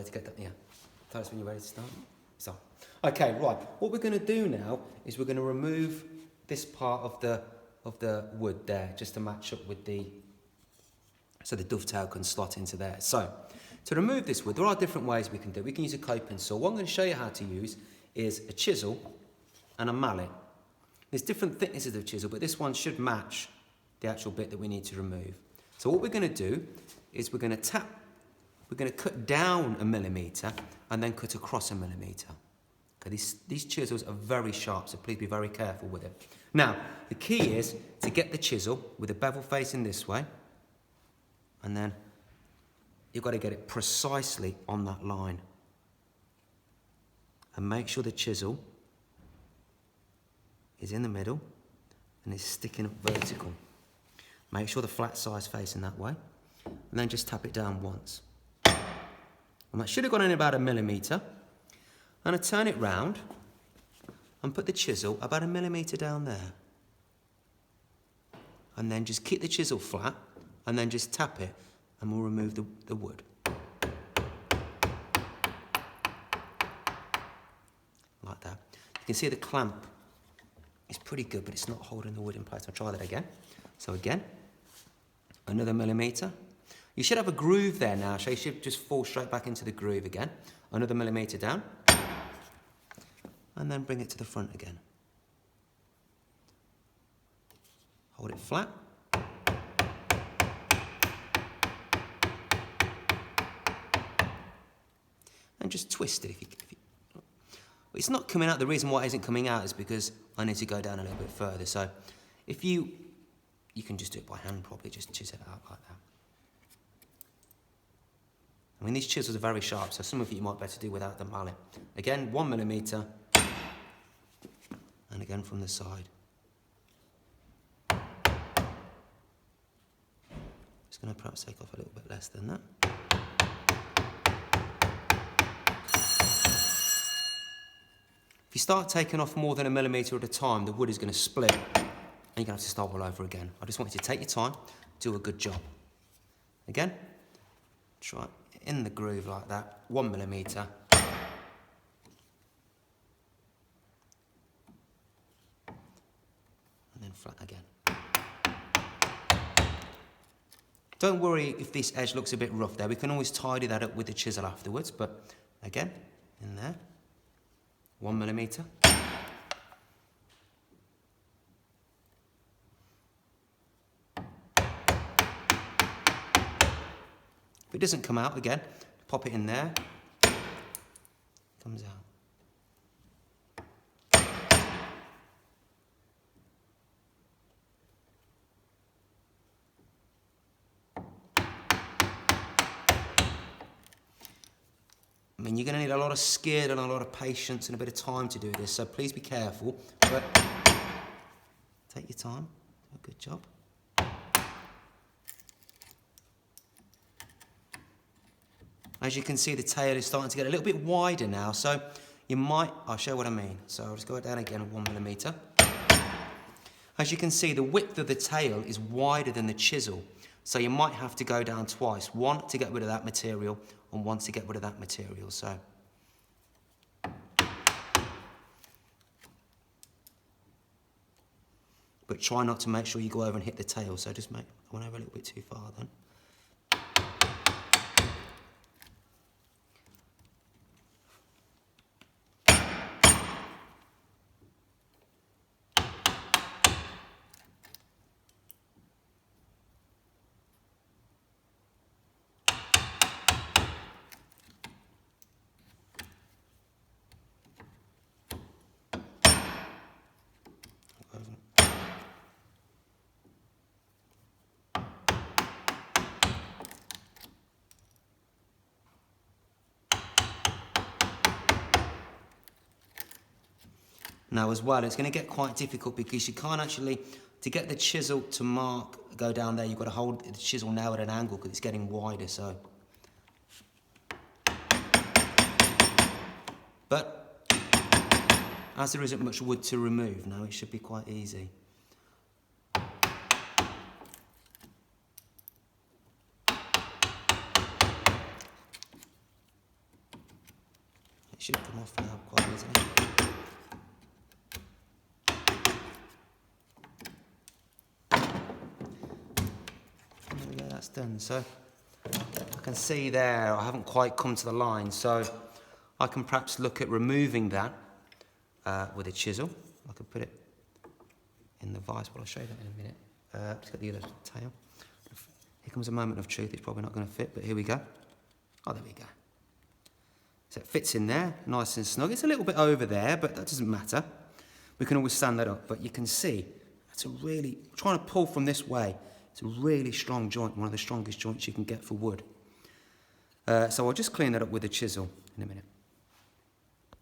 to get that, yeah. Tell us when you're ready to start. So, okay, right. What we're going to do now is we're going to remove this part of the wood there, just to match up with so the dovetail can slot into there. So, to remove this wood, there are different ways we can do it. We can use a coping saw. What I'm going to show you how to use is a chisel and a mallet. There's different thicknesses of chisel, but this one should match the actual bit that we need to remove. So what we're going to do is we're going to cut down 1 millimetre and then cut across 1 millimetre. Okay, these chisels are very sharp, so please be very careful with it. Now, the key is to get the chisel with the bevel facing this way, and then you've got to get it precisely on that line. And make sure the chisel is in the middle and is sticking up vertical. Make sure the flat side's facing that way, and then just tap it down once. And that should have gone in about 1 millimetre. And I turn it round and put the chisel about 1 millimetre down there. And then just keep the chisel flat and then just tap it and we'll remove the wood. Like that. You can see the clamp is pretty good, but it's not holding the wood in place. I'll try that again. So again, another 1 millimetre. You should have a groove there now, so you should just fall straight back into the groove again. Another 1 millimetre down. And then bring it to the front again. Hold it flat. And just twist it if you it's not coming out. The reason why it isn't coming out is because I need to go down a little bit further. So if you can just do it by hand probably, just chisel it out like that. I mean, these chisels are very sharp, so some of you might better do without the mallet. Again, 1 millimetre. And again from the side. Just going to perhaps take off a little bit less than that. If you start taking off more than 1 millimetre at a time, the wood is going to split and you're going to have to start all over again. I just want you to take your time, do a good job. Again, try it in the groove like that, 1 millimetre. And then flat again. Don't worry if this edge looks a bit rough there. We can always tidy that up with the chisel afterwards, but again, in there. 1 millimetre. If it doesn't come out again, pop it in there. Comes out. I mean, you're going to need a lot of skill and a lot of patience and a bit of time to do this, so please be careful, but take your time, do a good job. As you can see, the tail is starting to get a little bit wider now, so you might, I'll show you what I mean. So I'll just go down again 1 millimetre. As you can see, the width of the tail is wider than the chisel, so you might have to go down twice. One to get rid of that material, and one to get rid of that material, so. But try not to make sure you go over and hit the tail, so just I went over a little bit too far then. Now as well, it's going to get quite difficult because you can't actually, to get the chisel to go down there, you've got to hold the chisel now at an angle because it's getting wider, so. But, as there isn't much wood to remove now, it should be quite easy. It should come off now quite easily. There we go, that's done. So I can see there I haven't quite come to the line, so I can perhaps look at removing that with a chisel. I could put it in the vise, but I'll show you that in a minute. Just got the other tail. Here comes a moment of truth. It's probably not going to fit, but here we go. Oh, there we go. So it fits in there, nice and snug. It's a little bit over there, but that doesn't matter. We can always stand that up, but you can see it's a really, trying to pull from this way, it's a really strong joint, one of the strongest joints you can get for wood. So I'll just clean that up with a chisel in a minute.